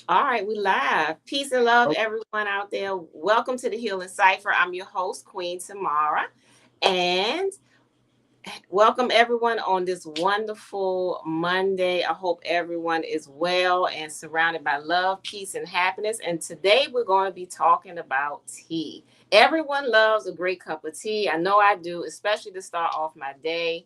All right, we live. Peace and love, Oh, everyone out there. Welcome to the Healing Cypher. I'm your host, Queen Tamara. And welcome everyone on this wonderful Monday. I hope everyone is well and surrounded by love, peace, and happiness. And today we're going to be talking about tea. Everyone loves a great cup of tea. I know I do, especially to start off my day.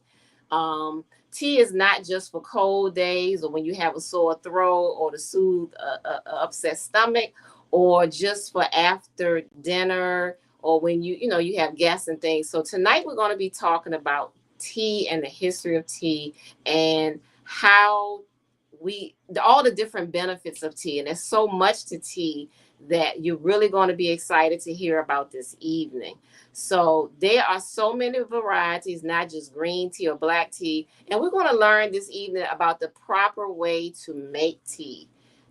Tea is not just for cold days or when you have a sore throat or to soothe a upset stomach or just for after dinner or when you have guests and things. So tonight we're going to be talking about tea and the history of tea and how we all the different benefits of tea, and there's so much to tea that you're really going to be excited to hear about this evening. So there are so many varieties, not just green tea or black tea, and we're going to learn this evening about the proper way to make tea.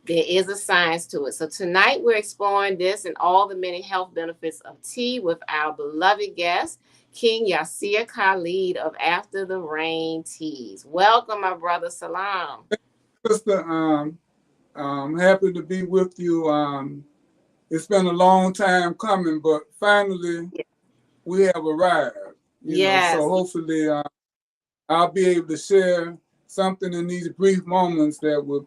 There is a science to it. So tonight we're exploring this and all the many health benefits of tea with our beloved guest, King Yasir Khalid of After the Rain Teas. Welcome, my brother. Salam. sister, happy to be with you. It's been a long time coming, but finally we have arrived. So Yes. hopefully I'll be able to share something in these brief moments that would,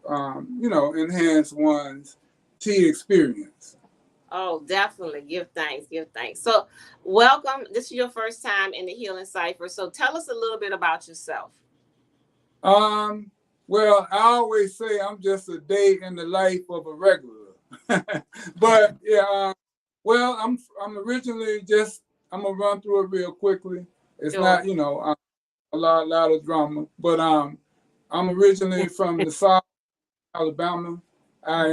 enhance one's tea experience. Oh, definitely. Give thanks. Give thanks. So, welcome. This is your first time in the Healing Cipher. So, tell us a little bit about yourself. Um, well, I always say I'm just a day in the life of a regular, but yeah. Well, I'm originally just I'm gonna run through it real quickly. It's Sure. not a lot of drama, but I'm originally from the South, Alabama. I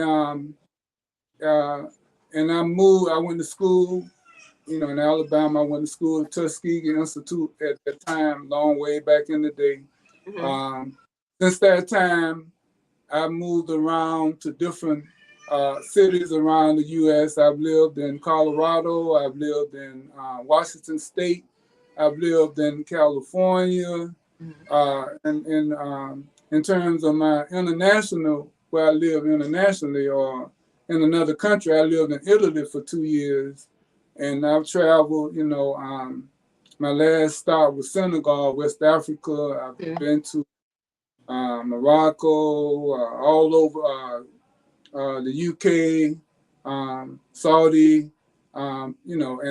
uh and I moved. I went to school, in Alabama. I went to school at Tuskegee Institute at that time, long way back in the day. Hmm. Um, since that time, I moved around to different cities around the U.S. I've lived in Colorado. I've lived in Washington State. I've lived in California. And in terms of my international, where I live internationally or in another country, I lived in Italy for 2 years. And I've traveled, my last stop was Senegal, West Africa. I've been to Morocco, all over the UK, Saudi, and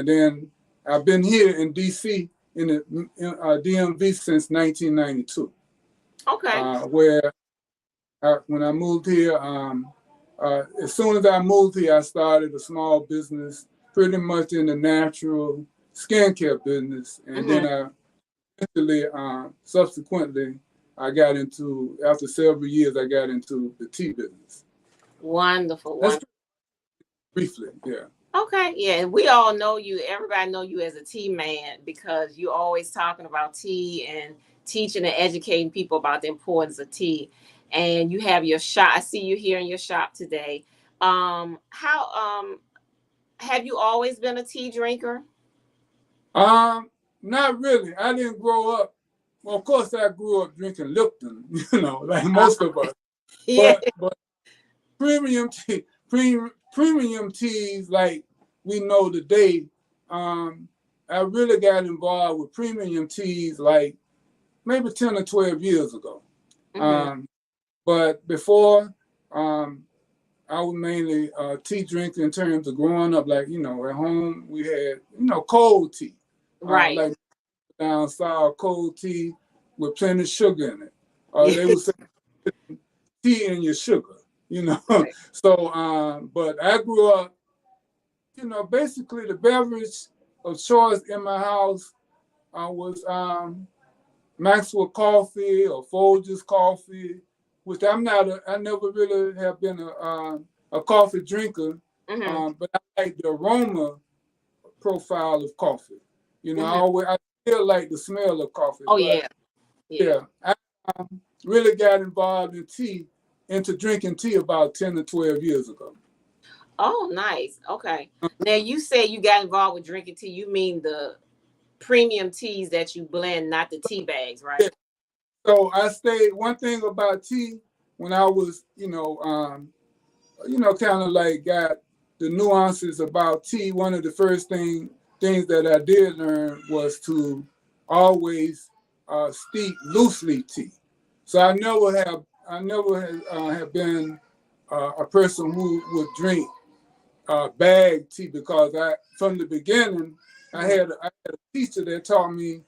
then I've been here in DC in the DMV since 1992, Okay. where when I moved here, as soon as I moved here, I started a small business, pretty much in the natural skincare business, and Hmm. then I eventually, subsequently, I got into after several years, I got into the tea business. Wonderful. That's Wonderful. briefly, yeah. Okay. Yeah. And we all know you. Everybody know you as a tea man because you're always talking about tea and teaching and educating people about the importance of tea. And you have your shop. I see you here in your shop today. How have you always been a tea drinker? Um, Not really. I didn't grow up. Well, of course, I grew up drinking Lipton, like Uh, most of us. yeah. But premium tea, premium teas like we know today. Um, I really got involved with premium teas like maybe 10 or 12 years ago. Hmm. Um, but before, I was mainly a tea drinker in terms of growing up. Like at home we had cold tea, Right. like down sour cold tea with plenty of sugar in it. They would say tea in your sugar, you know. Right. So, but I grew up, basically the beverage of choice in my house was Maxwell coffee or Folgers coffee, which I never really have been a coffee drinker, Hmm. but I like the aroma profile of coffee. Hmm. I still like the smell of coffee, Oh but yeah. Yeah. yeah, I really got involved in tea, into drinking tea about 10 to 12 years ago. Oh, nice. Okay. Now you say you got involved with drinking tea. You mean the premium teas that you blend, not the tea bags, Yeah. right? So I stayed. One thing about tea, when I was, kind of like got the nuances about tea. One of the first things that I did learn was to always steep loose leaf tea. So I never have been a person who would drink bag tea because from the beginning, I had a teacher that taught me,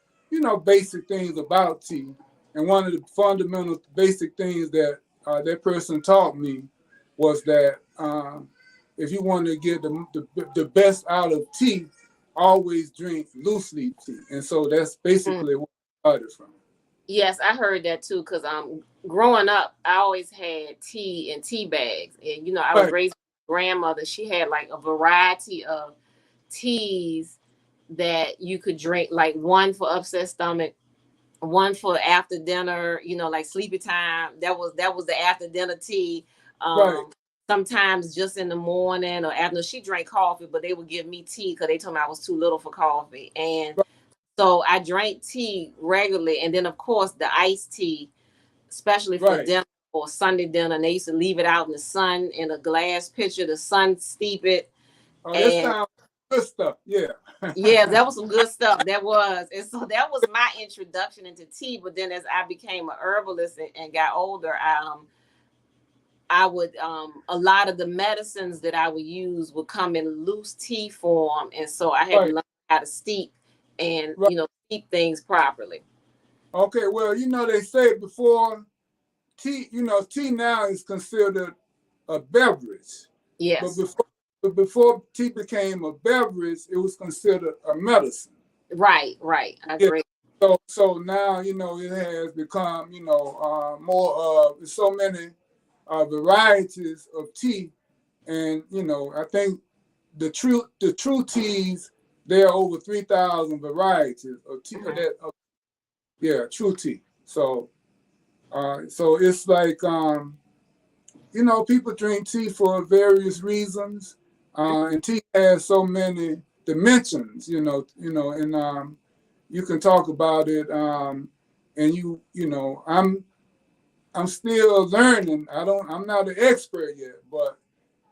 basic things about tea. And one of the fundamental basic things that that person taught me was that if you want to get the best out of tea, always drink loose leaf tea. And so that's Mm. basically where I started from. Yes, I heard that too. Cause growing up, I always had tea in tea bags, and I was Right, raised with my grandmother. She had like a variety of teas that you could drink, like one for upset stomach, one for after dinner, like sleepy time. That was the after dinner tea. right. Um, Sometimes just in the morning or after she drank coffee, but they would give me tea because they told me I was too little for coffee. And Right. so I drank tea regularly, and then of course the iced tea, especially for Right. dinner or Sunday dinner. And they used to leave it out in the sun in a glass pitcher, the sun steep it. Oh, that And sounds good stuff. Yeah. yeah, that was some good stuff. That was. And so that was my introduction into tea. But then as I became a herbalist and got older, I would a lot of the medicines that I would use would come in loose tea form. And so I had to Right. learn how to steep and Right. steep things properly. Okay. Well, they say before tea, tea now is considered a beverage, but Yes. before tea became a beverage, it was considered a medicine. Right, right. I Yeah. agree. So now it has become more of so many varieties of tea, and I think the true teas, there are over 3,000 varieties of tea. Mhm. Yeah, true tea. So it's like people drink tea for various reasons, and tea has so many dimensions. And you can talk about it, and I'm still learning. I'm not an expert yet, but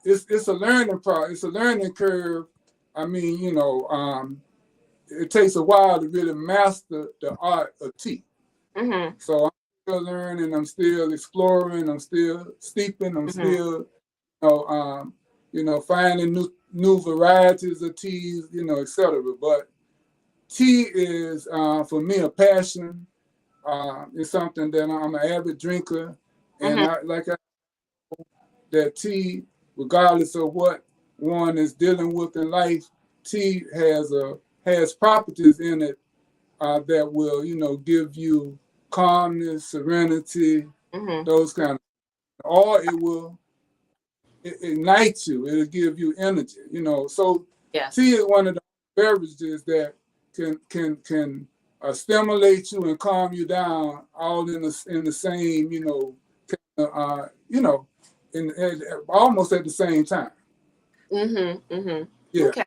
it's a learning process. It's a learning curve. I mean, it takes a while to really master the art of tea. Mhm. So I'm still learning. I'm still exploring. I'm still steeping. I'm Mhm. still, finding new varieties of teas, etc. But tea is for me a passion. It's something that I'm an avid drinker, and Mhm. that tea, regardless of what one is dealing with in life, tea has properties in it that will, give you calmness, serenity, Mhm. those kind of, or it will ignite you. It'll give you energy. So Yes. tea is one of the beverages that can stimulate you and calm you down, all in the same, uh, you know, almost at the same time. Mhm. Mhm. Yeah. Okay.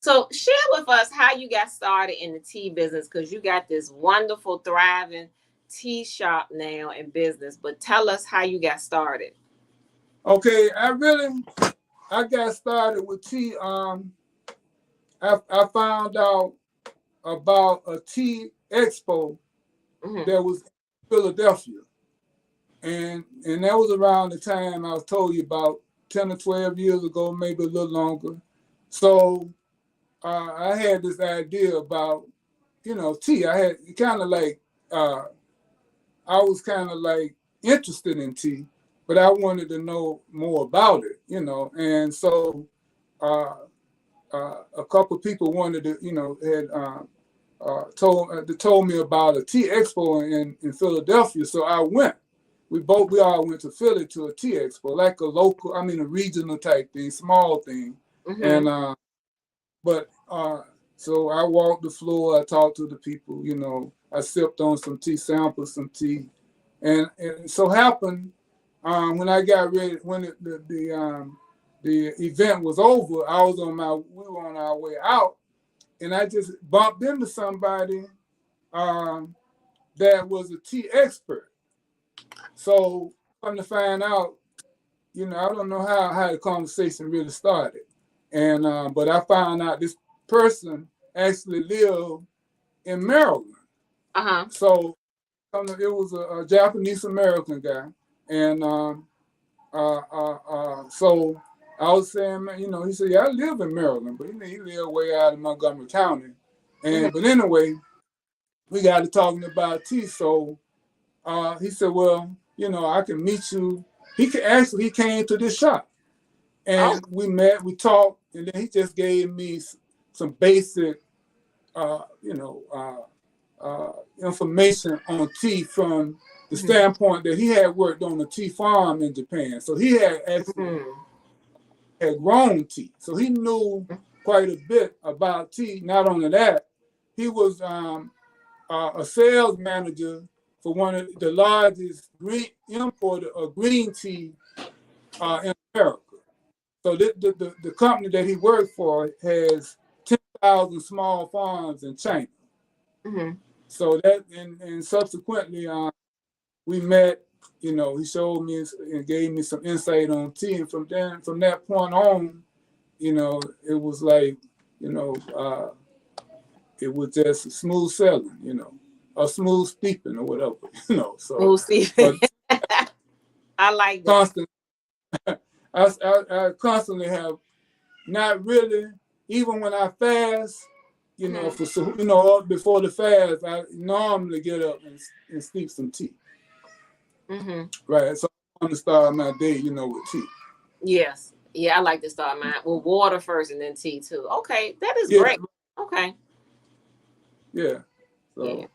So share with us how you got started in the tea business, because you got this wonderful, thriving tea shop now in business. But tell us how you got started. Okay. I got started with tea. I found out about a tea expo Mhm. that was in Philadelphia, and that was around the time I was told you about 10 or 12 years ago, maybe a little longer. So I had this idea about tea. I had kind of like uh, I was kind of like interested in tea, but I wanted to know more about it, and so uh, a couple of people wanted to, had told me about a tea expo in Philadelphia, so I went. We all went to Philly to a tea expo, like a regional type thing, small thing, and Mhm. but so I walked the floor, I talked to the people, I sipped on some tea, sampled some tea, and so happened when I got ready, when the event was over, we were on our way out, and I just bumped into somebody um, that was a tea expert. So come to find out, I don't know how the conversation really started. And but I found out this person actually lived in Maryland. Uh-huh. So it was a Japanese American guy. And so I was saying, man, he said, yeah, I live in Maryland, but he lived way out in Montgomery County. Mm-hmm. But anyway, we got to talking about tea. So he said, well, I can meet you. He came to this shop Oh. and we met, we talked, and then he just gave me some basic, information on tea from the Mm-hmm. standpoint that he had worked on a tea farm in Japan. So he had actually had grown tea. So he knew quite a bit about tea. Not only that, he was a sales manager for one of the largest green importer of green tea in America. So the company that he worked for has 10,000 small farms in China. Mm-hmm. So that and subsequently we met. He showed me and gave me some insight on tea, and from that point on, it was like, it was just smooth selling, or smooth steeping or whatever, So, Oh, Steve. but I like that. constant, I constantly have not really, even when I fast, before the fast, I normally get up and steep some tea. Mm-hmm. Right. So I want to start my day, with tea. Yes. Yeah, I like to start mine with water first and then tea too. Okay, that is Yeah. great. Okay. Yeah. Yeah.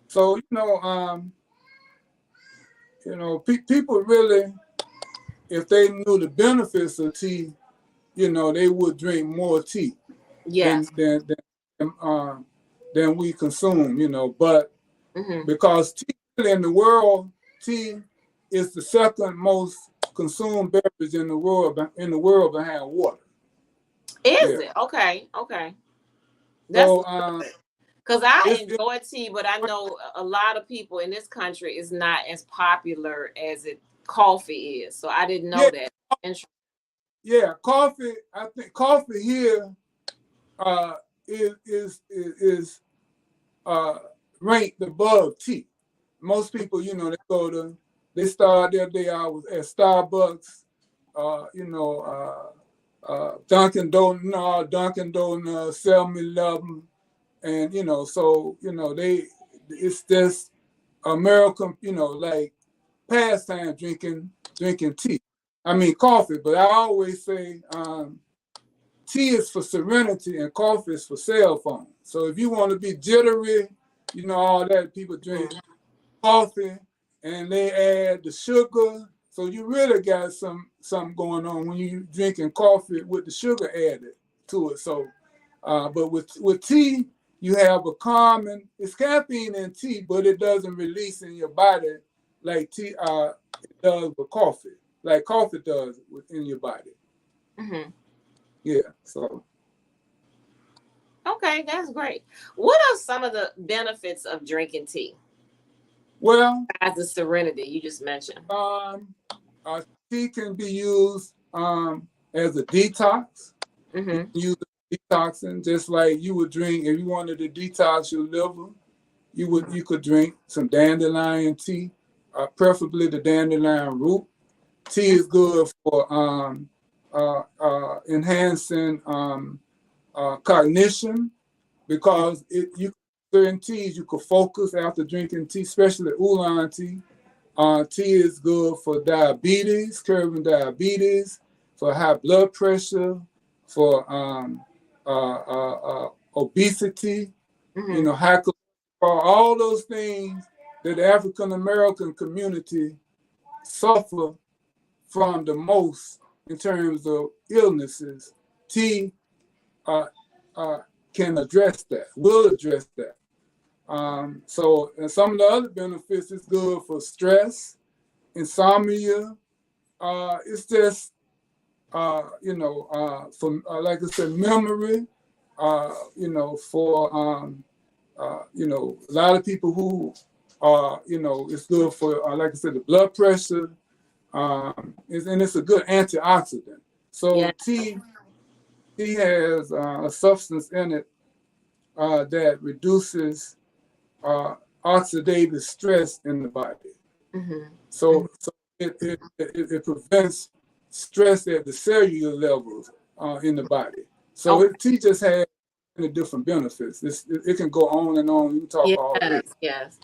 So people really, if they knew the benefits of tea, they would drink more tea Yes. than we consume, But Mm-hmm. because tea in the world, tea is the second most consumed beverage in the world behind water. Is Yeah. it? Okay. Okay. That's So because I it's enjoy tea, but I know a lot of people in this country is not as popular as coffee is. So I didn't know yeah, that. Interesting. yeah. Coffee. I think coffee here uh, is ranked above tea. Most people, they start their day out at Starbucks, Dunkin' Donuts, 7-Eleven, and it's just American, like pastime drinking tea. I mean coffee, but I always say tea is for serenity and coffee is for cell phone. So if you want to be jittery, all that, people drink coffee and they add the sugar. So you really got something going on when you drinking coffee with the sugar added to it. So, but with tea, you have a calming. It's caffeine in tea, but it doesn't release in your body like tea it does with coffee, like coffee does in your body. Mm-hmm. Yeah. So. Okay, that's great. What are some of the benefits of drinking tea? Well, As the serenity you just mentioned. tea can be used as a detox. You Mm-hmm. can use detoxing just like you would drink if you wanted to detox your liver. You could drink some dandelion tea, preferably the dandelion root. Tea is good for enhancing cognition because certain teas you could focus after drinking tea, especially oolong tea. Tea is good for diabetes, curbing diabetes, for high blood pressure, for obesity, Mm-hmm. high cholesterol, all those things that the African American community suffer from the most in terms of illnesses. Tea uh, can address that, will address that. So, and some of the other benefits is good for stress, insomnia. It's just, for like I said, memory. For a lot of people who are, it's good for, like I said, the blood pressure. and it's a good antioxidant. So Yeah. tea has a substance in it that reduces oxidative stress in the body. Mm-hmm. Mm-hmm. So it prevents stress at the cellular levels in the body. So Okay. tea just has many different benefits. It can go on and on. You can talk all day. Yes. Yes.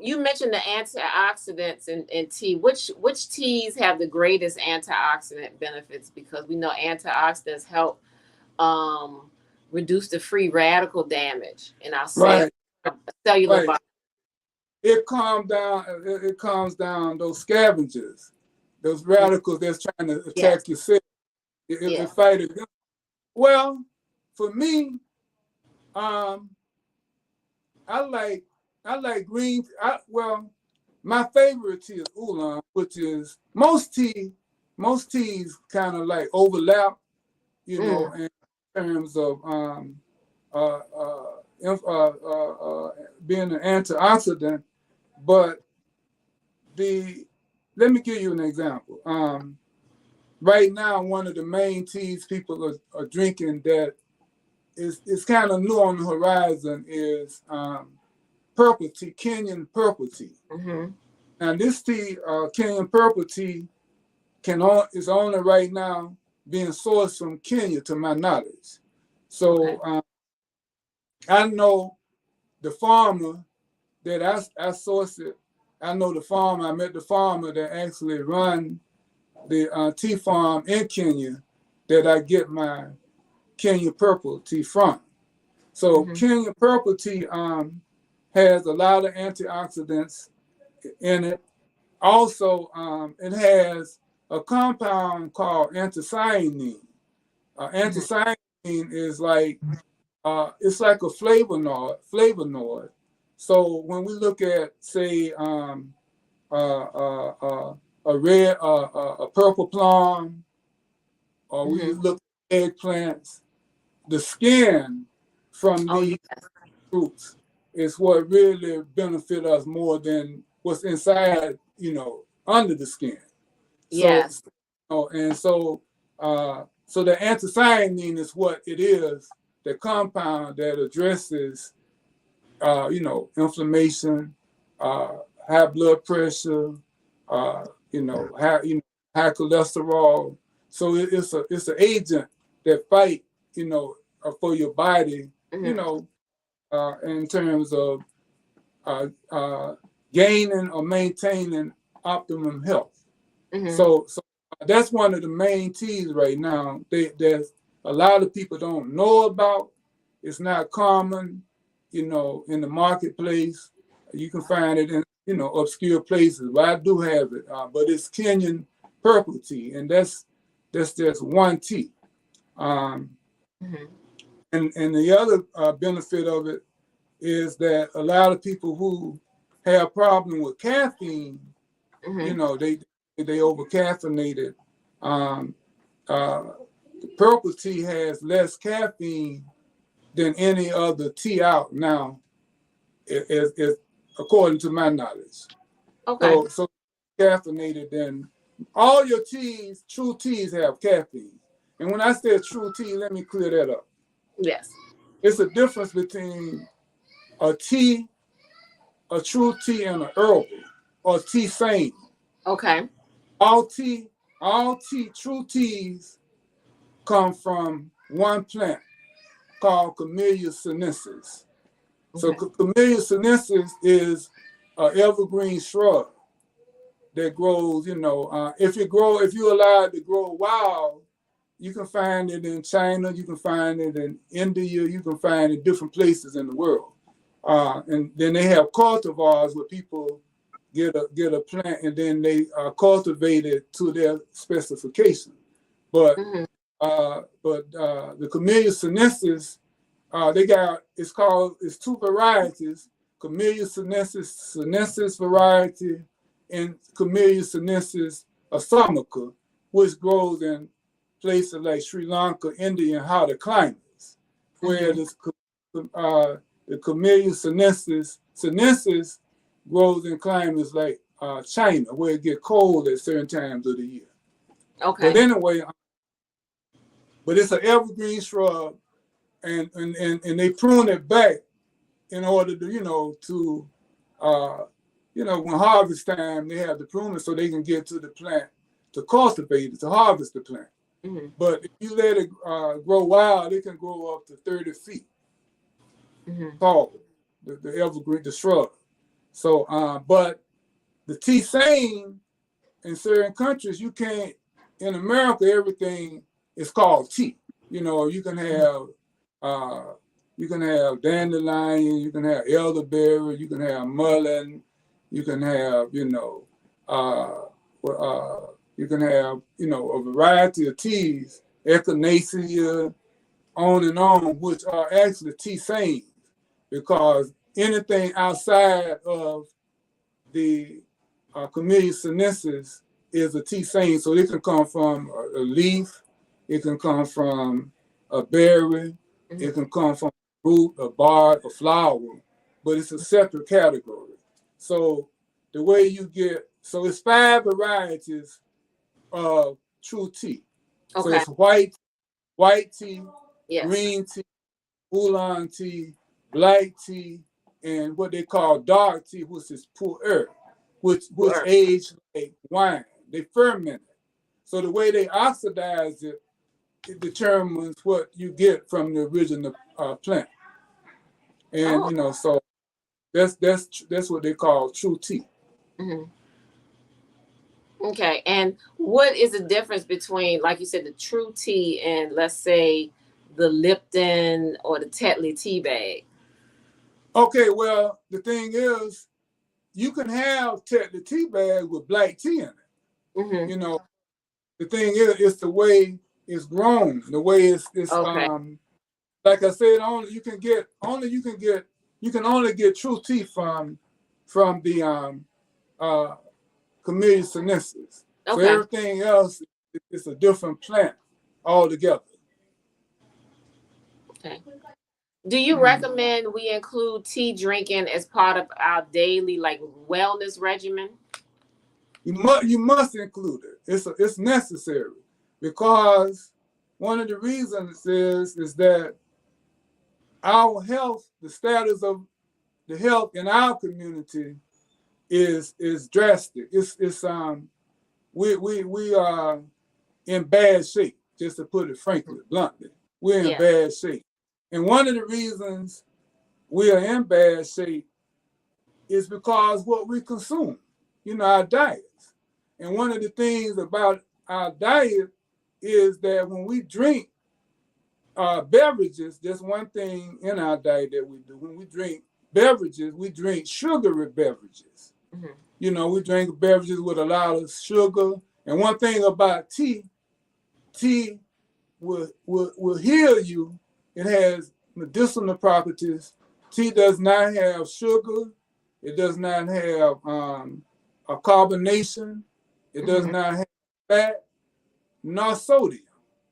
You mentioned the antioxidants in tea. Which teas have the greatest antioxidant benefits? Because we know antioxidants help um, reduce the free radical damage in our Right, cellular right. body. It calms down. It calms down those scavengers, those radicals that's trying to Yes. attack your cell. It Yes. fight it. Well, for me, um, I like I like green. My favorite tea is oolong, which is most teas kind of like overlap, Mm. in terms of uh, uh, being an antioxidant. But the let me give you an example. Right now, one of the main teas people are drinking that is kind of new on the horizon is purple tea, Kenyan purple tea. Mm-hmm. Now, this tea, Kenyan purple tea, is only right now being sourced from Kenya, to my knowledge. Okay. So I know the farmer that I source it. I know the farmer. I met the farmer that actually run the tea farm in Kenya that I get my Kenya purple tea from. So Mm-hmm. Kenya purple tea has a lot of antioxidants in it. Also, it has a compound called anthocyanine. Mm-hmm. Anthocyanine is like it's like a flavonoid. So when we look at, say, a red, a purple plum, or we Mm-hmm. look at eggplants, the skin from Oh these yes. fruits is what really benefit us more than what's inside, under the skin. So, Yes. so the anthocyanine is what it is, the compound that addresses, inflammation, uh, high blood pressure, uh, high cholesterol. So it's an agent that fight, for your body, Mm-hmm. in terms of uh, uh, gaining or maintaining optimum health. Mm-hmm. So that's one of the main teas right now. There's a lot of people don't know about. It's not common, in the marketplace. You can find it in obscure places. But I do have it. But it's Kenyan purple tea, and that's just one tea. Um, Mm-hmm. and the other benefit of it is that a lot of people who have problem with caffeine, Mm-hmm. they over caffeinated. Um, uh, Purple tea has less caffeine than any other tea out now, according to my knowledge. Okay. So caffeinated than all your teas. True teas have caffeine, and when I say true tea, let me clear that up. Yes. It's a difference between a tea, a true tea, and an herbal or tea same. Okay. All tea, true teas come from one plant called Camellia sinensis. So Okay. Camellia sinensis is an evergreen shrub that grows. If you allow it to grow wild, you can find it in China, you can find it in India, you can find it in different places in the world. And then they have cultivars where people get a plant and then they cultivate it to their specification. But Mm-hmm. the Camellia sinensis, it's two varieties: Camellia sinensis variety and Camellia sinensis assamica, which grows in places like Sri Lanka, India, and hotter climates. Where Mm-hmm. the Camellia sinensis grows in climates like China, where it get cold at certain times of the year. Okay. But anyway, but it's an evergreen shrub, and they prune it back in order to, when harvest time, they have to prune it so they can get to the plant to cultivate it, to harvest the plant. Mm-hmm. But if you let it grow wild, it can grow up to 30 feet tall, the evergreen, the shrub. So, but the Tisane in certain countries, you can't, in America, everything is called tea. You can have dandelion, you can have elderberry, you can have mullein, you can have, you can have, a variety of teas, echinacea, on, which are actually tisanes, because anything outside of the Camellia sinensis is a tisane. So it can come from a leaf, it can come from a berry, it can come from a root, a bark, a flower, but it's a separate category. So the way so it's 5 varieties of true tea. Okay. So it's white tea, yes, green tea, oolong tea, black tea, and what they call dark tea, which is pu'er, which aged like wine. They ferment it. So the way they oxidize it, it determines what you get from the original plant. And so that's what they call true tea. Mm-hmm. Okay, and what is the difference between, like you said, the true tea and, let's say, the Lipton or the Tetley tea bag? Okay, well, the thing is, you can have Tetley tea bag with black tea in it. Mm-hmm. The thing is, it's the way it's grown, the way it's okay. Like I said, you can only get true tea from the Camellia sinensis. Okay. So everything else is a different plant altogether. Okay. Do you recommend we include tea drinking as part of our daily wellness regimen? You must include it. It's necessary, because one of the reasons is that our health, the status of the health in our community is drastic. We are in bad shape, just to put it frankly, bluntly. We're in bad shape. And one of the reasons we are in bad shape is because what we consume, our diets. And one of the things about our diet is that when we drink beverages, there's one thing in our diet that we do. When we drink beverages, we drink sugary beverages. Mm-hmm. We drink beverages with a lot of sugar. And one thing about tea will heal you. It has medicinal properties. Tea does not have sugar. It does not have a carbonation. It does not have fat, nor sodium.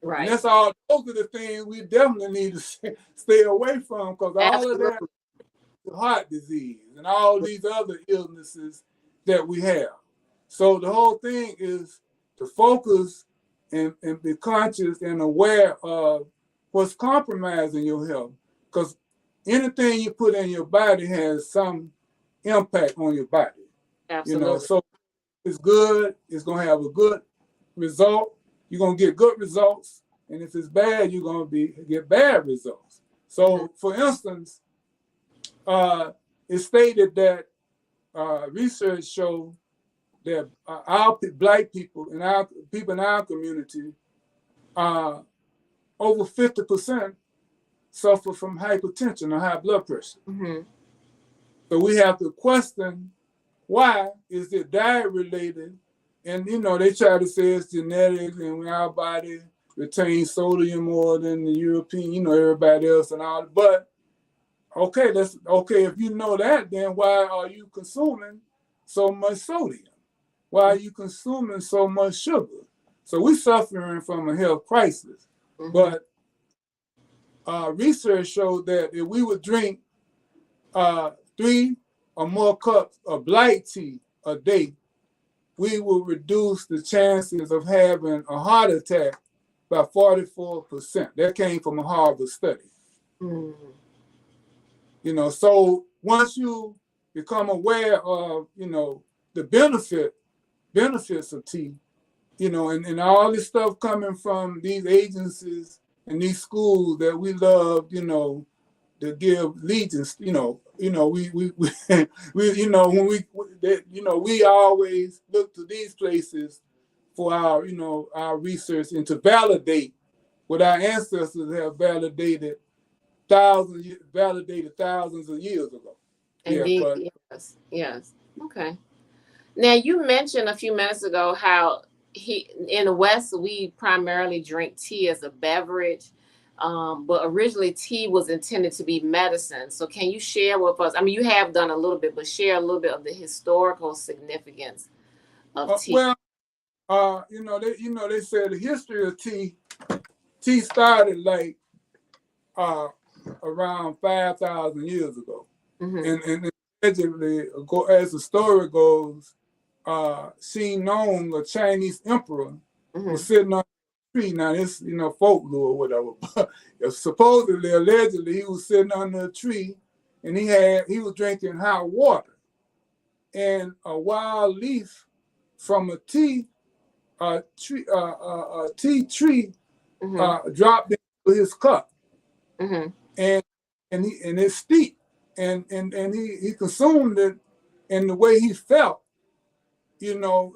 Right. And that's all. Those are the things we definitely need to stay away from, because all of that is heart disease and all these other illnesses that we have. So the whole thing is to focus and be conscious and aware of what's compromising your health, because anything you put in your body has some impact on your body. Absolutely. So it's good. It's going to have a good result. You're going to get good results. And if it's bad, you're going to get bad results. So, for instance, it's stated that research showed that our black people and our people in our community, over 50% suffer from hypertension or high blood pressure. Mm-hmm. So we have to question, why is it diet related? And they try to say it's genetic, and our body retains sodium more than the European, everybody else and all. But okay, that's okay. If you know that, then why are you consuming so much sodium? Why are you consuming so much sugar? So we're suffering from a health crisis. Mm-hmm. But research showed that if we would drink 3 or more cups of black tea a day, we will reduce the chances of having a heart attack by 44%. That came from a Harvard study. Mm. So once you become aware of, the benefits of tea, and all this stuff coming from these agencies and these schools that we love, to give allegiance, when we always look to these places for our research and to validate what our ancestors have validated thousands of years ago. Indeed, yes. Okay. Now you mentioned a few minutes ago how in the West we primarily drink tea as a beverage, but originally tea was intended to be medicine. So can you share with us? I mean, you have done a little bit, but share a little bit of the historical significance of tea. Well, they said the history of tea started like around 5,000 years ago. Mm-hmm. And allegedly, as the story goes, Xin Nong, a Chinese emperor, mm-hmm. was sitting on a tree. Now, this, folklore or whatever. Supposedly, allegedly, he was sitting under a tree and he was drinking hot water. And a wild leaf from a tea tree mm-hmm. Dropped into his cup. Mm-hmm. And it steeped. And he consumed it, and the way he felt, he ordered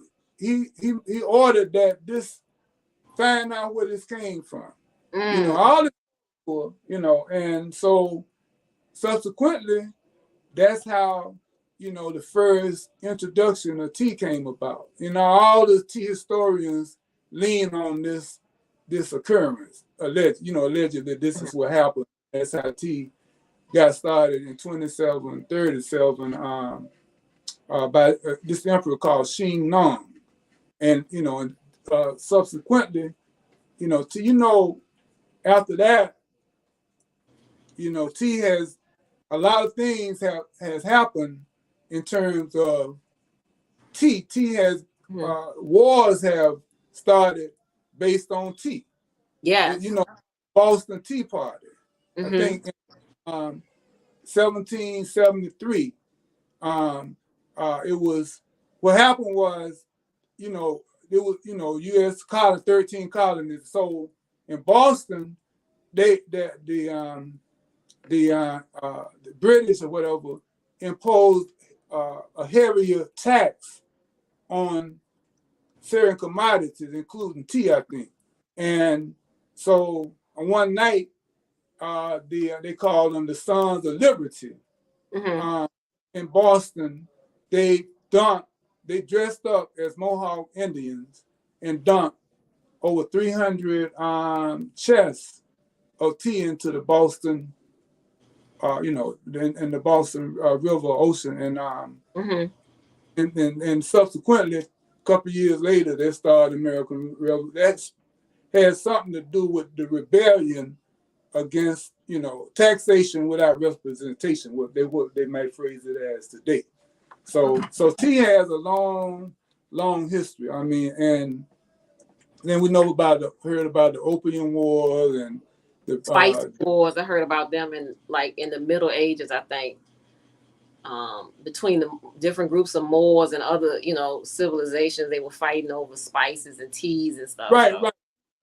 that this find out where this came from. All this people, and so subsequently, that's how, the first introduction of tea came about. All the tea historians lean on this occurrence. Allegedly this is what happened. That's how tea got started in 2737 by this emperor called Xin Nong. And, subsequently, after that, tea has, a lot of things has happened in terms of tea. Tea has, wars have started based on tea. Yeah. Boston Tea Party. Mm-hmm. I think 1773. It was, what happened was, it was, U.S. colony, 13 colonies. So in Boston, the British or whatever imposed a heavier tax on certain commodities, including tea, I think. And so one night, they called them the Sons of Liberty. Mm-hmm. In Boston, they dressed up as Mohawk Indians and dumped over 300 chests of tea into the Boston, in the Boston River Ocean, and mm-hmm. and subsequently, a couple of years later, they started American Revolution. That had something to do with the rebellion against, taxation without representation, what they might phrase it as today. So tea has a long history. I mean, and then we know heard about the Opium Wars and the Spice Wars. I heard about them in the Middle Ages, I think. Between the different groups of Moors and other, civilizations, they were fighting over spices and teas and stuff. Right, right.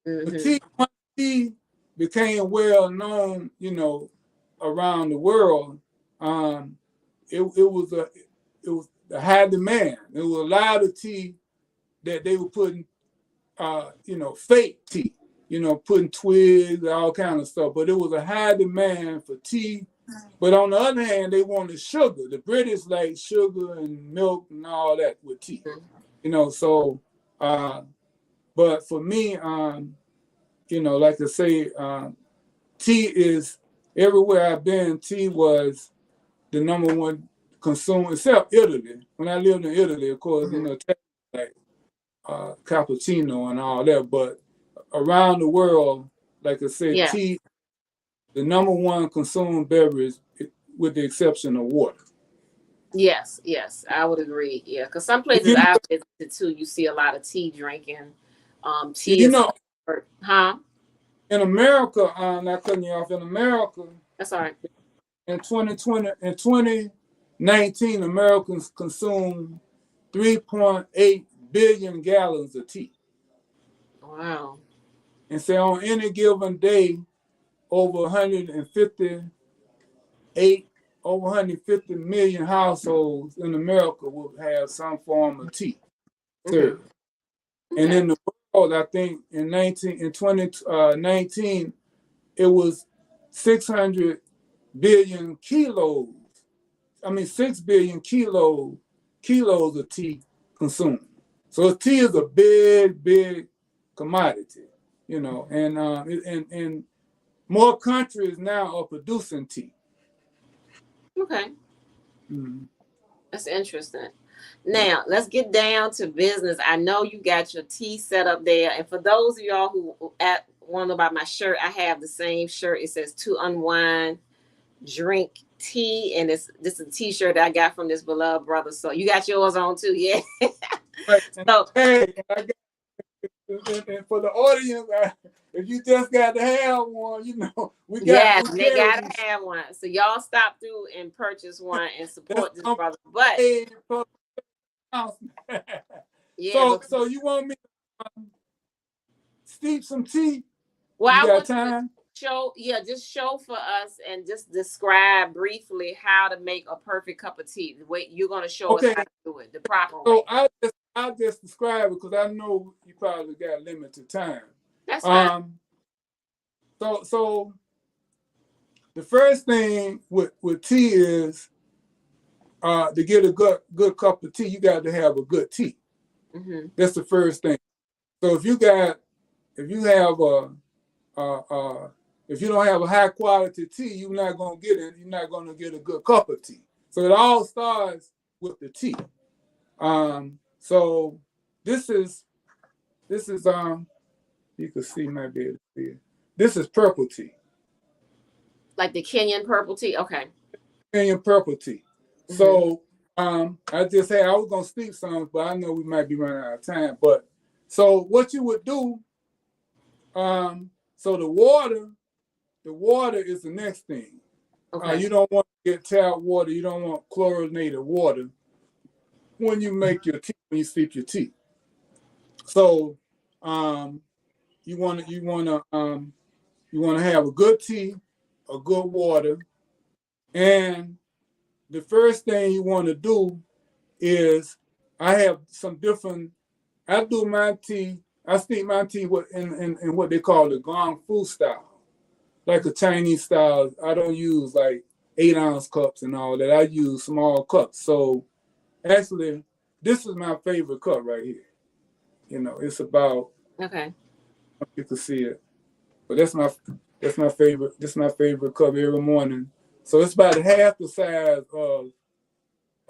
Mm-hmm. Tea became well known, around the world. It was a high demand. There was a lot of tea that they were putting, fake tea, putting twigs, all kind of stuff. But it was a high demand for tea. But on the other hand, they wanted sugar. The British like sugar and milk and all that with tea, So, but for me, like I say, tea is everywhere I've been. Tea was the number one consumer, except Italy. When I lived in Italy, of course, like cappuccino and all that. But around the world, like I said, tea, the number one consumed beverage, with the exception of water. Yes, yes, I would agree. Yeah, because some places You know, I've visited too, you see a lot of tea drinking. Tea you is know, comfort, huh? in America, not cutting you off. In America, That's all right. in 2020, in 2019, Americans consumed 3.8 billion gallons of tea. Wow. And say on any given day, over 158, over 150 million households in America will have some form of tea Hmm. served. And Okay. in the world, I think in 2019, it was 600 billion kilos. I mean, 6 billion kilos of tea consumed. So tea is a big, big commodity, and more countries now are producing tea. Okay. Mm-hmm. That's interesting. Now, let's get down to business. I know you got your tea set up there. And for those of y'all who want to know about my shirt, I have the same shirt. It says to unwind, drink tea. And this is a t-shirt that I got from this beloved brother. So you got yours on too, yeah? Right. And, So hey, and for the audience, if you just got to have one, yes, we they carry gotta these. have one. So y'all stop through and purchase one and That's support this brother. But for announcement. yeah, so but so you want me to steep some tea? well, You I got want you to time? show, yeah, just show for us and just describe briefly how to make a perfect cup of tea. The way you're gonna show us Okay. how to do it, the proper So way. I'll just describe it because I know you probably got limited time. That's fine. Um. So the first thing with tea is to get a good cup of tea, you got to have a good tea. Mm-hmm. That's the first thing. So if you have if you don't have a high quality tea, you're not gonna get it. You're not gonna get a good cup of tea. So it all starts with the tea. So this is you can see my bed here. This is purple tea. Like the Kenyan purple tea. Okay. Kenyan purple tea. Mm-hmm. So I just say I was gonna speak some, but I know we might be running out of time. But so what you would do, so the water is the next thing. Okay. You don't want to get tap water. You don't want chlorinated water when you make your tea, when you steep your tea. So um, you want to have a good tea, a good water, and the first thing you want to do is I have some different. I do my tea. I steep my tea in what they call the gong fu style, like a Chinese style. I don't use like 8-ounce cups and all that. I use small cups. So actually, this is my favorite cup right here. It's about, Okay. you can see it, but that's my favorite. This is my favorite cup every morning. So it's about half the size of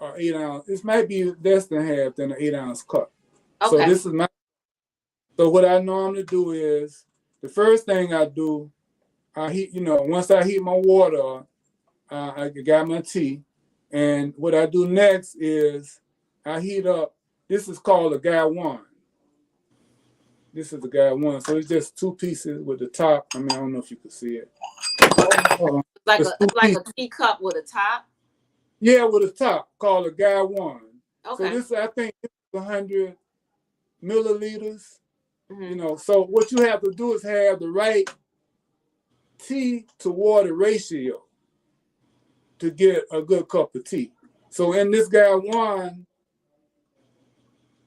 8-ounce. It might be less than half than an 8-ounce cup. So Okay. this is my. So what I normally do is the first thing I do, I heat. Once I heat my water, I got my tea, and what I do next is I heat up. This is called a guy one. This is the guy one. So it's just two pieces with the top. I mean, I don't know if you can see it. Like Just a two it's like pieces. a teacup with a top. Yeah, with a top called a guy one. So Okay. this, I think, this is 100 milliliters. Mm-hmm. So what you have to do is have the right tea to water ratio to get a good cup of tea. So in this guy one,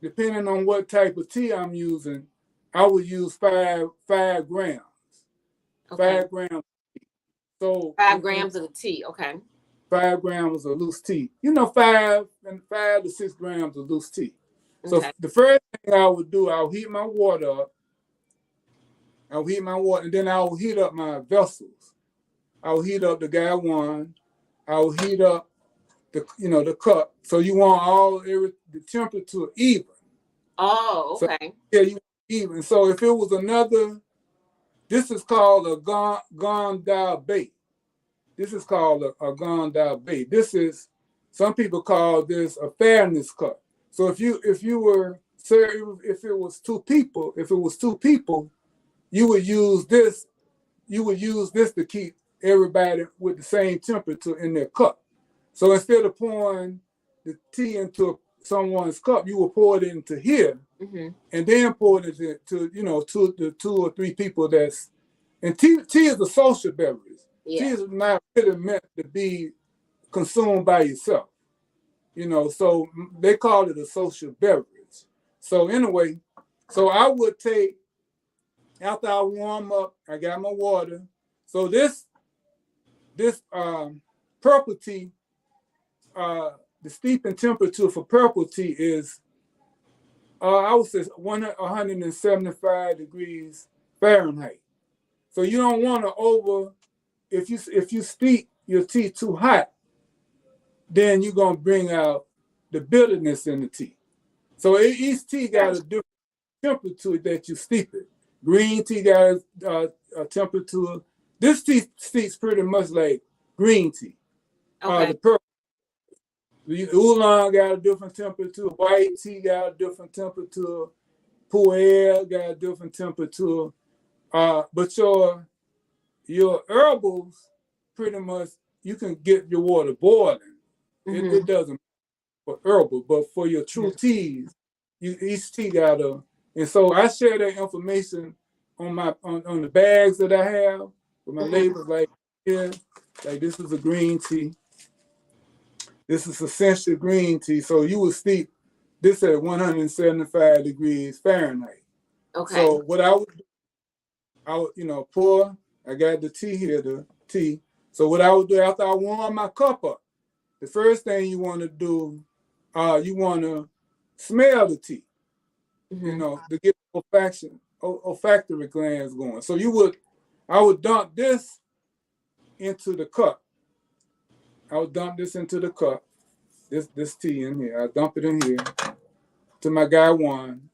depending on what type of tea I'm using, I would use 5 grams. Okay. 5 grams. So 5 grams of the tea. Okay. 5 grams of loose tea. 5 to 6 grams of loose tea. So Okay. the first thing I would do, I'll heat my water up. I'll heat my water, and then I'll heat up my vessels. I'll heat up the guy one. I'll heat up the cup. So you want the temperature even. Oh, So okay. yeah, you even. So if it was another, this is called a gondal bait. This is called a gondal bait. This is Some people call this a fairness cup. So if you were, sir, if it was two people, you would use this. You would use this to keep everybody with the same temperature in their cup. So instead of pouring the tea into someone's cup, you will pour it into here, and then pour it into the two or three people that's. And tea is a social beverage. Yeah. Tea is not really meant to be consumed by yourself. So they call it a social beverage. So anyway, so I would take, after I warm up, I got my water. So this purple tea, the steeping temperature for purple tea is I would say 175 degrees Fahrenheit. So you don't want to if you steep your tea too hot, then you're gonna bring out the bitterness in the tea. So each tea got a different temperature that you steep it. Green tea got a temperature. This tea steeps pretty much like green tea. Okay. The purple, the oolong got a different temperature. White tea got a different temperature. Pu'er got a different temperature. But your herbals, pretty much, you can get your water boiling. It doesn't for herbal, but for your true teas, each tea got and so I share that information on the bags that I have with my labels, like here, like this is a green tea. This is essential green tea. So you would steep this at 175 degrees Fahrenheit. Okay. So what I would pour. I got the tea here, the tea. So what I would do after I warm my cup up, the first thing you want to do, you want to smell the tea, to get olfactory glands going. So I would dump this into the cup. I would dump this into the cup, this tea in here. I dump it in here to my guy one,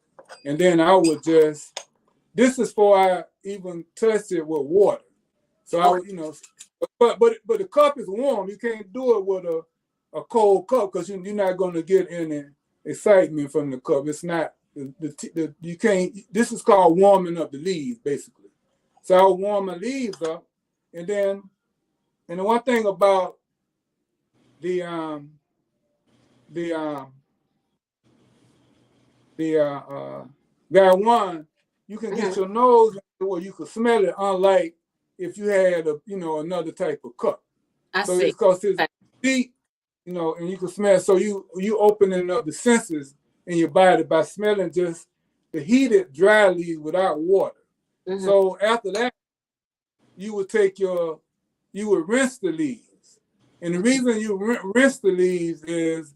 and then I would just. This is before I even touch it with water. So I would, but the cup is warm. You can't do it with a cold cup because you're not going to get any excitement from the cup. It's not you can't. This is called warming up the leaves, basically. So I would warm my leaves up, and the one thing about the guy one, you can get your nose where you can smell it, unlike if you had another type of cup. I so see. It's because it's deep, and you can smell. So you opening up the senses in your body by smelling just the heated dry leaves without water. So after that, you would rinse the leaves. And the reason you rinse the leaves is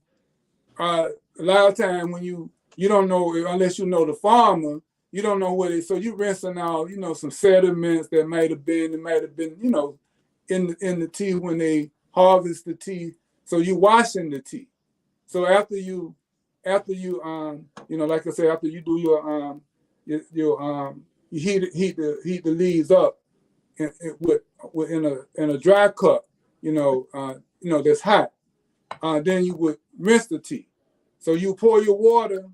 a lot of time when you don't know, unless you know the farmer, you don't know what it. So you rinsing out, some sediments that might have been, in the tea when they harvest the tea. So you washing the tea. So after you like I said, after you do you heat the leaves up in a dry cup, that's hot. Then you would rinse the tea. So you pour your water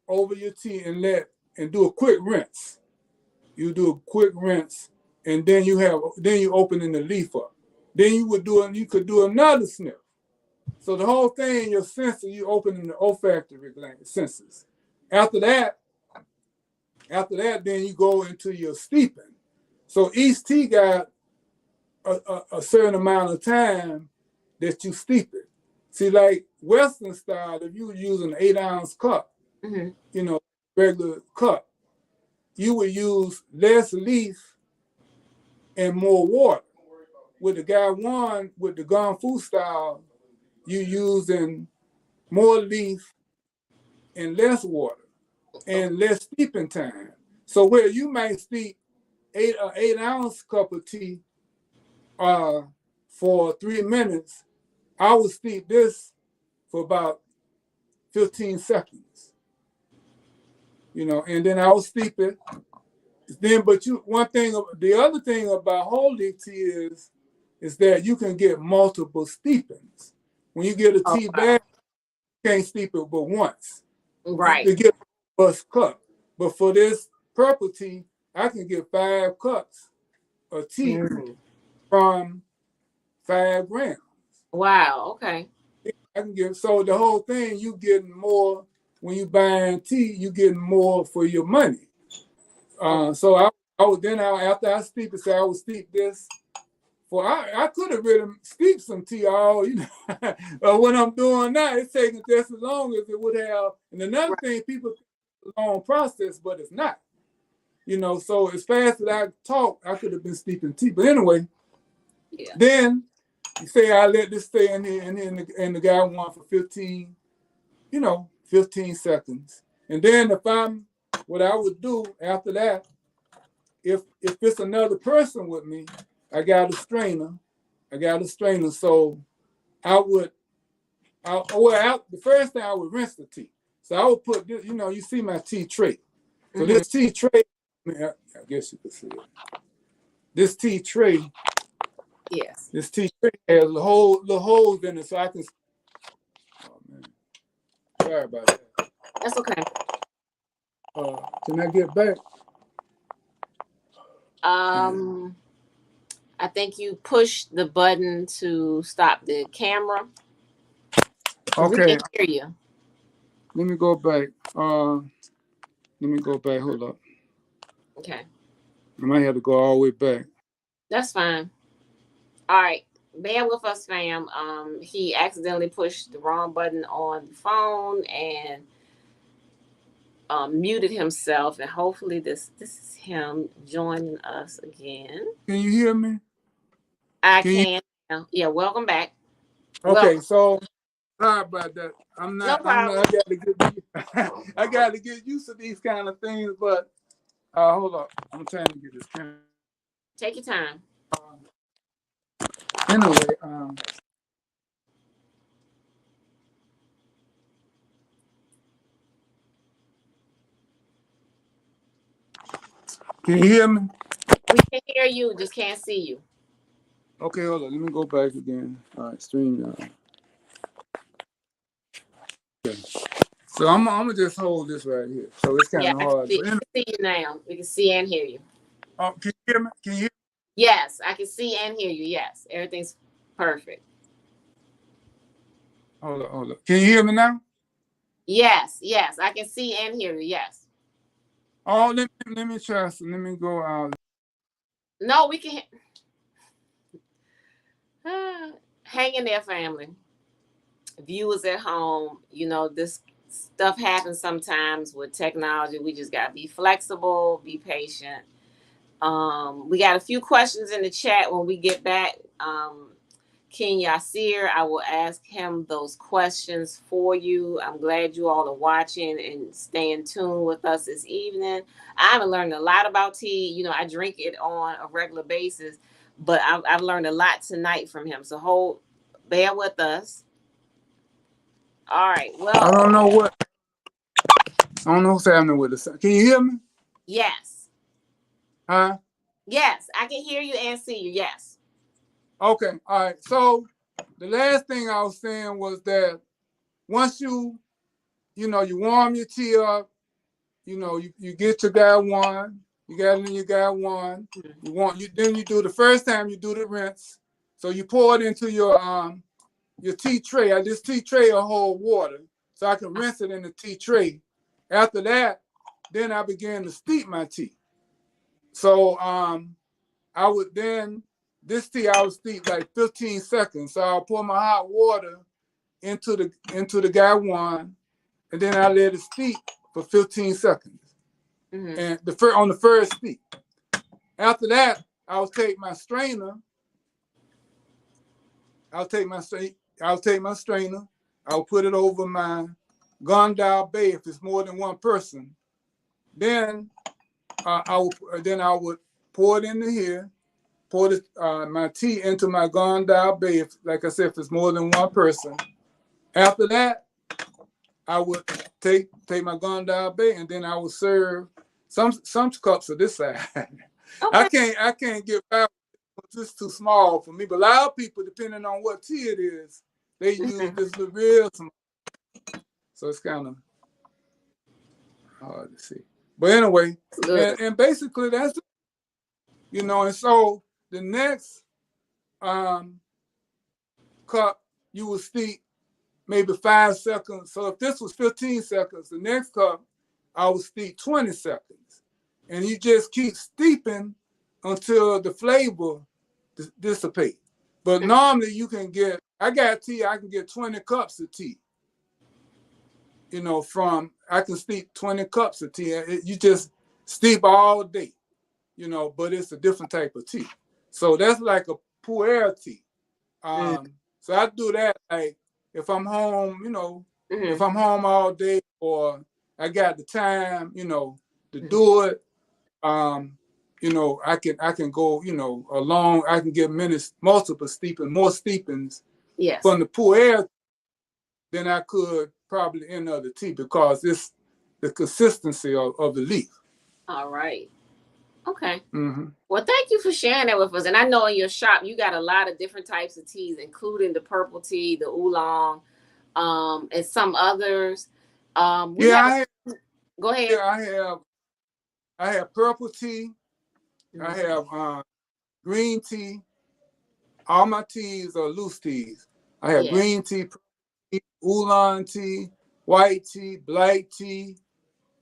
over your tea and do a quick rinse. You do a quick rinse, and then you opening the leaf up. Then you could do another sniff. So the whole thing, your senses, you opening the olfactory gland senses. After that, then you go into your steeping. So each tea got a certain amount of time that you steep it. See, like Western style, if you were using an 8-ounce cup, regular cup, you would use less leaf and more water. With the guy one, with the Gone Fu style, you using more leaf and less water and less steeping time. So where you might steep 8-ounce cup of tea for 3 minutes, I would steep this for about 15 seconds. And then I would steep it. Then, but the other thing about whole leaf tea is that you can get multiple steepings. When you get a Oh, tea wow. bag, you can't steep it but once. Right. To get a first cup. But for this purple tea, I can get 5 cups of tea Mm. from 5 grams. Wow. Okay. I can get, so the whole thing, you getting more when you buying tea, you getting more for your money. Okay. So I would then after I steep it, so I would steep this. For I could have really steeped some tea all, what I'm doing now, it's taking just as long as it would have. And another Right. thing, people think it's a long process, but it's not. So as fast as I talk, I could have been steeping tea. But anyway, Yeah. then you say I let this stay in here, and the guy won for 15 seconds. And then what I would do after that, if it's another person with me, I got a strainer. So I would, the first thing I would rinse the tea. So I would put this, you see my tea tray. So Mm-hmm. this tea tray, I guess you could see it. This tea tray, Yes. has little holes in it, so I can. Oh man, sorry about that. That's okay. Can I get back? Um, I think you push the button to stop the camera because we Okay, can hear you. let me go back. Hold up. Okay. I might have to go all the way back. That's fine. All right. Bear with us, fam. He accidentally pushed the wrong button on the phone and muted himself, and hopefully this is him joining us again. Can you hear me? I Can you? can. Yeah. Welcome back. Okay, Welcome. so sorry about that. I'm No not. I'm not. problem. I got to get. I got to get used to these kind of things. But hold up. I'm trying to get this camera. Take your time. Anyway, can you hear me? We can hear you, just can't see you. Okay, hold on. Let me go back again. All right, stream. Okay. So I'm gonna just hold this right here. So it's Yeah, kind of hard. we But can see you now. We can see and hear you. can you hear me? Can you hear? Yes, I can see and hear you. Yes, everything's perfect. Hold on. Can you hear me now? Yes, yes, I can see and hear you. Yes. Oh, let me try. Let me go out. No, we can. Hang in there, family. Viewers at home, this stuff happens sometimes with technology. We just gotta be flexible, be patient. We got a few questions in the chat when we get back. King Yasir, I will ask him those questions for you. I'm glad you all are watching and staying tuned with us this evening. I've learned a lot about tea. I drink it on a regular basis, but I've learned a lot tonight from him. So bear with us. All right. I Well, don't know what. I don't know what's happening with the. Can you hear me? yes. Huh? Yes, I can hear you and see you. Yes. Okay. All right. So the last thing I was saying was that once you warm your tea up, you get your guy one, you got it in your guy one. Then you do the first time you do the rinse. So you pour it into your tea tray. This tea tray will hold water, so I can rinse it in the tea tray. After that, then I began to steep my tea. So I would then this tea I would steep like 15 seconds. So I'll pour my hot water into the guy one, and then I let it steep for 15 seconds. Mm-hmm. And on the first steep. After that, I'll take my strainer. I'll take my strainer. I'll put it over my Gondal Bay if it's more than one person. Then I would pour it into here. Pour my tea into my Gondal Bay. Like I said, if it's more than one person. After that, I would take my Gondal Bay, and then I would serve some cups of this side. Okay. I can't get by. It's too small for me. But a lot of people, depending on what tea it is, They use this little real small. So it's kind of hard to see. But anyway, Good. and basically that's, and so the next um, cup you will steep maybe 5 seconds. So if this was 15 seconds, the next cup I would steep 20 seconds. And you just keep steeping until the flavor dissipate. But normally I got tea, I can get 20 cups of tea. I can steep 20 cups of tea. You just steep all day, but it's a different type of tea. So that's like a pu'er tea. So I do that like if I'm home, if I'm home all day or I got the time, to do it. I can go, along. I can get multiple more steepings Yes. from the pu'er than I could probably any other tea because it's the consistency of the leaf. All right. Okay. Mm-hmm. Well, thank you for sharing that with us. And I know in your shop you got a lot of different types of teas, including the purple tea, the oolong, and some others. Go ahead. Yeah, I have purple tea. Mm-hmm. I have green tea. All my teas are loose teas. I have green tea, oolong tea, white tea, black tea.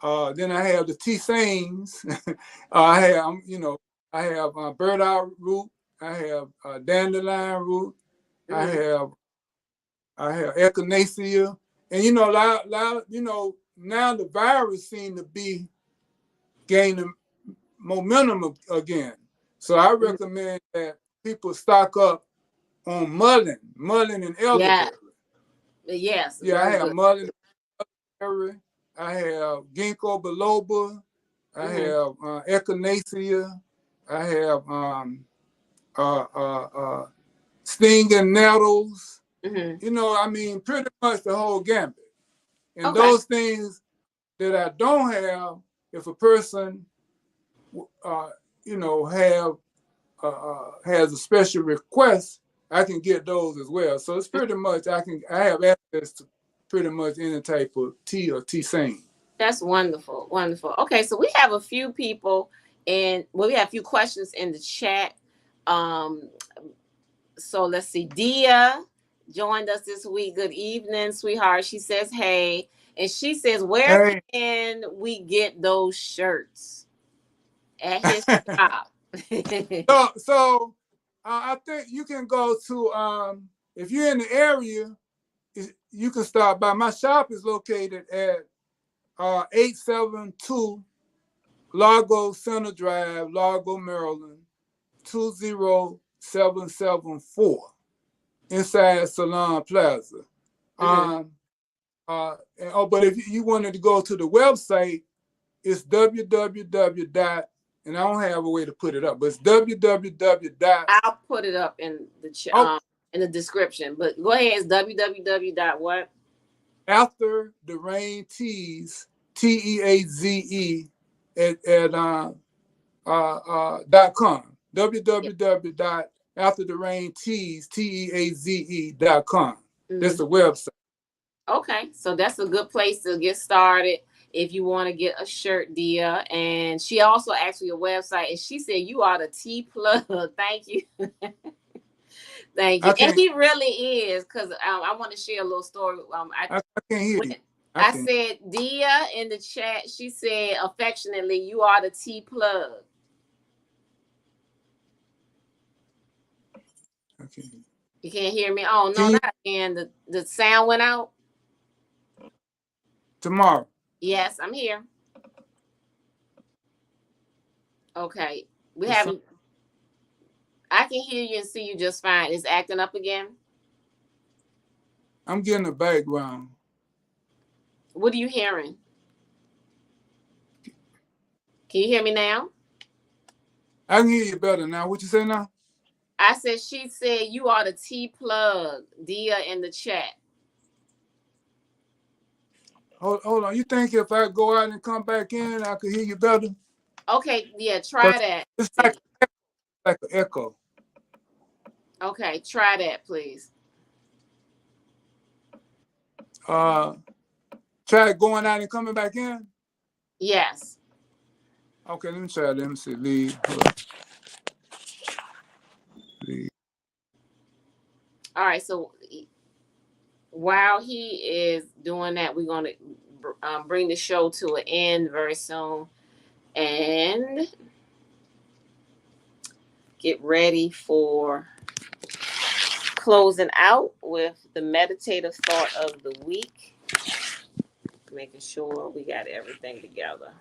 Then I have the tisanes. I have burdock root. I have dandelion root. Mm-hmm. I have echinacea, and now the virus seems to be gaining momentum again. So I recommend that people stock up on mullein and elderberry. Yes. Yeah, I have mullein, elderberry. I have ginkgo biloba. I have echinacea. I have stinging nettles. Pretty much the whole gambit. And those things that I don't have, if a person, has a special request, I can get those as well. So it's pretty much I have access to pretty much any type of tea or tisane. That's wonderful. Wonderful. Okay, so we have a few people we have a few questions in the chat. So let's see. Dia joined us this week. Good evening, sweetheart. She says, hey. And she says, where can we get those shirts? At his shop. So I think you can go to, if you're in the area, you can stop by. My shop is located at 872 Largo Center Drive, Largo, Maryland, 20774, inside Salon Plaza. But if you wanted to go to the website, it's www. And I don't have a way to put it up, but it's www. I'll put it up in the in the description. But go ahead, it's www. what? After the Rain Teas, TEAZE .com. www.aftertherainteas.com. That's the website. Okay, so that's a good place to get started if you want to get a shirt, Dia. And she also asked for your website, and she said you are the T plug. Thank you. Thank you. And he really is, because I want to share a little story. I can't hear you. I said, Dia in the chat, she said affectionately, you are the T plug. Okay. You can't hear me? Oh, no, not again. The sound went out. Tomorrow. Yes, I'm here. Okay. I can hear you and see you just fine. It's acting up again? I'm getting a background. What are you hearing? Can you hear me now? I can hear you better now. What you say now? I said, she said you are the T plug, Dia in the chat. Hold on. You think if I go out and come back in, I could hear you better? Okay, yeah, try that. It's like an echo. Okay, try that, please. Uh, try going out and coming back in. Yes. Okay, let me try. Let me see. Leave. Leave. All right. So while he is doing that, we're going to bring the show to an end very soon and get ready for closing out with the meditative thought of the week, making sure we got everything together.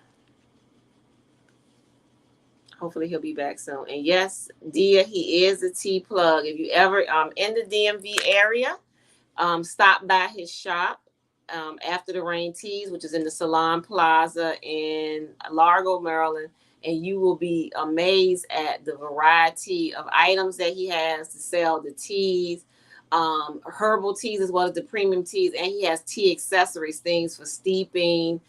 Hopefully he'll be back soon. And yes, Dia, he is a T plug. If you ever in the DMV area, stop by his shop, After the Rain Teas, which is in the Salon Plaza in Largo, Maryland, and you will be amazed at the variety of items that he has to sell the teas, herbal teas as well as the premium teas, and he has tea accessories, things for steeping,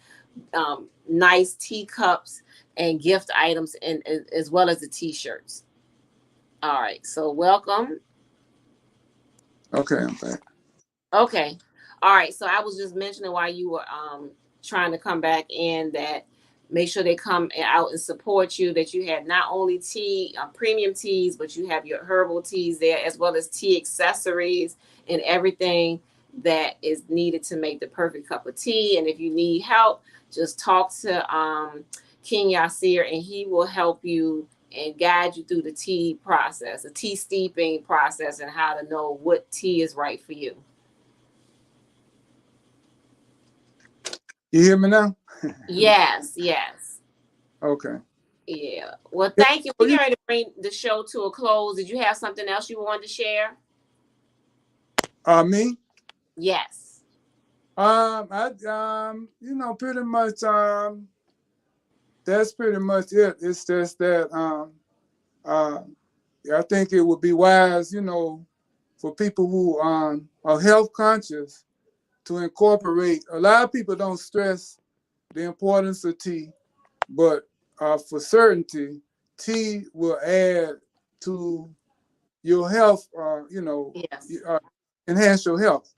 nice teacups and gift items, and as well as the t-shirts. All right, so welcome. Okay, I'm back. Okay. All right. So I was just mentioning while you were trying to come back in that make sure they come out and support you, that you had not only tea, premium teas, but you have your herbal teas there as well as tea accessories and everything that is needed to make the perfect cup of tea. And if you need help, just talk to King Yasir and he will help you and guide you through the tea process, the tea steeping process, and how to know what tea is right for you. You hear me now? Yes, yes. Okay. Yeah. Well, Yeah, thank you. so We're going to bring the show to a close. Did you have something else you wanted to share? me. Yes. I pretty much that's pretty much it. It's just that uh, I think it would be wise, for people who are health conscious to incorporate. A lot of people don't stress the importance of tea, but for certainty, tea will add to your health. Yes. Enhance your health,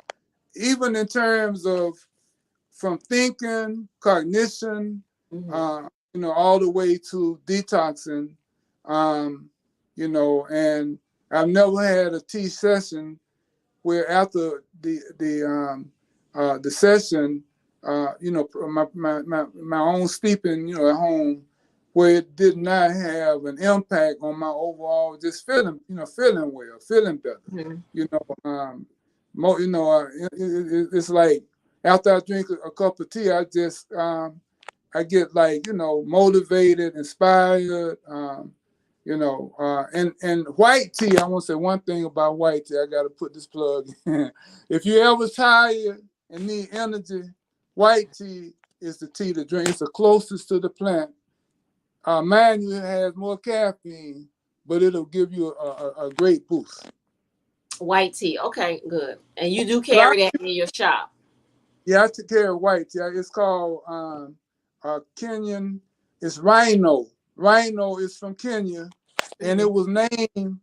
even in terms of from thinking, cognition, Mm-hmm. all the way to detoxing, and I've never had a tea session where after the session, my own sleeping, at home, where it did not have an impact on my overall just feeling well, feeling better. Mm-hmm. You know, it's like after I drink a cup of tea, I get like motivated, inspired. And white tea. I want to say one thing about white tea. I got to put this plug in. If you ever tired and need energy, white tea is the tea to drink. It's the closest to the plant. Mind you, it has more caffeine, but it'll give you a great boost. White tea. Okay, good. And you do A lot carry that in your shop. Yeah, I took care of white tea. It's called Kenyan. It's Rhino. Rhino is from Kenya, and Mm-hmm. it was named.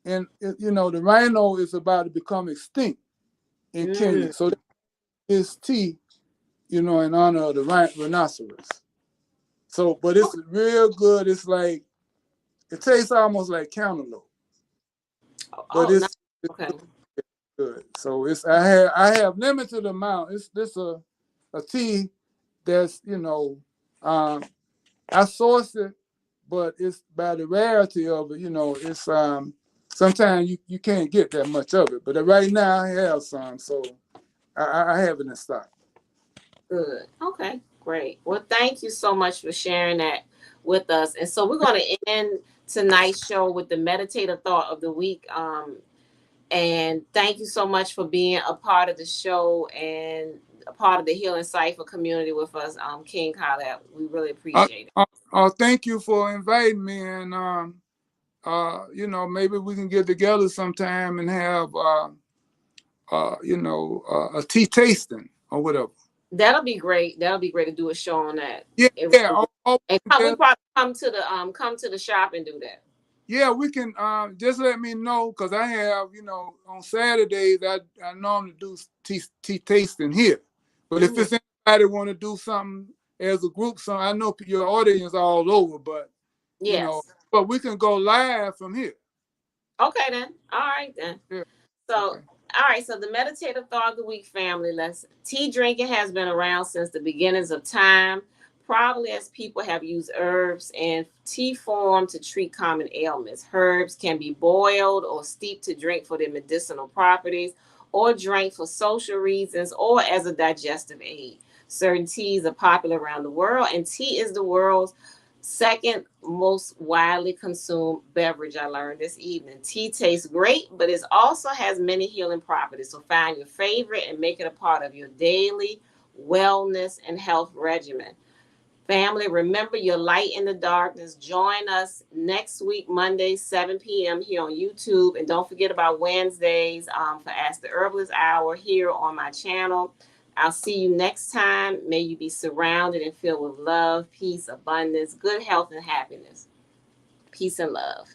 And the rhino is about to become extinct in Mm-hmm. Kenya. So this tea, in honor of the rhinoceros. So, but it's real good. It's like it tastes almost like cantaloupe, but Oh, no. it's Okay. good. So I have limited amount. It's this a tea that's um, I source it, but it's by the rarity of it. It's sometimes you can't get that much of it. But right now I have some, so I have it in stock. Good. Okay. Great. Well, thank you so much for sharing that with us. And so we're going to end tonight's show with the meditative thought of the week. And thank you so much for being a part of the show and a part of the Healing Cypher community with us, King Khalid. We really appreciate it. Thank you for inviting me, and maybe we can get together sometime and have a tea tasting or whatever. That'll be great. That'll be great to do a show on that. Yeah, It yeah. really, and we probably come to the shop and do that. Yeah, we can just let me know because I have, on Saturdays I normally do tea tasting here. But if Hmm. it's anybody want to do something as a group, so I know your audience all over, but you know, Yes. but we can go live from here. Okay then. All right then. Yeah. So, Okay. all right. So the meditative thought of the week, family. Let's. Tea drinking has been around since the beginnings of time, probably as people have used herbs in tea form to treat common ailments. Herbs can be boiled or steeped to drink for their medicinal properties, or drank for social reasons, or as a digestive aid. Certain teas are popular around the world, and tea is the world's second most widely consumed beverage. I learned this evening. Tea tastes great, but it also has many healing properties. So find your favorite and make it a part of your daily wellness and health regimen. Family, remember your light in the darkness. Join us next week, Monday, 7 p.m. here on YouTube. And don't forget about Wednesdays for Ask the Herbalist Hour here on my channel. I'll see you next time. May you be surrounded and filled with love, peace, abundance, good health, and happiness. Peace and love.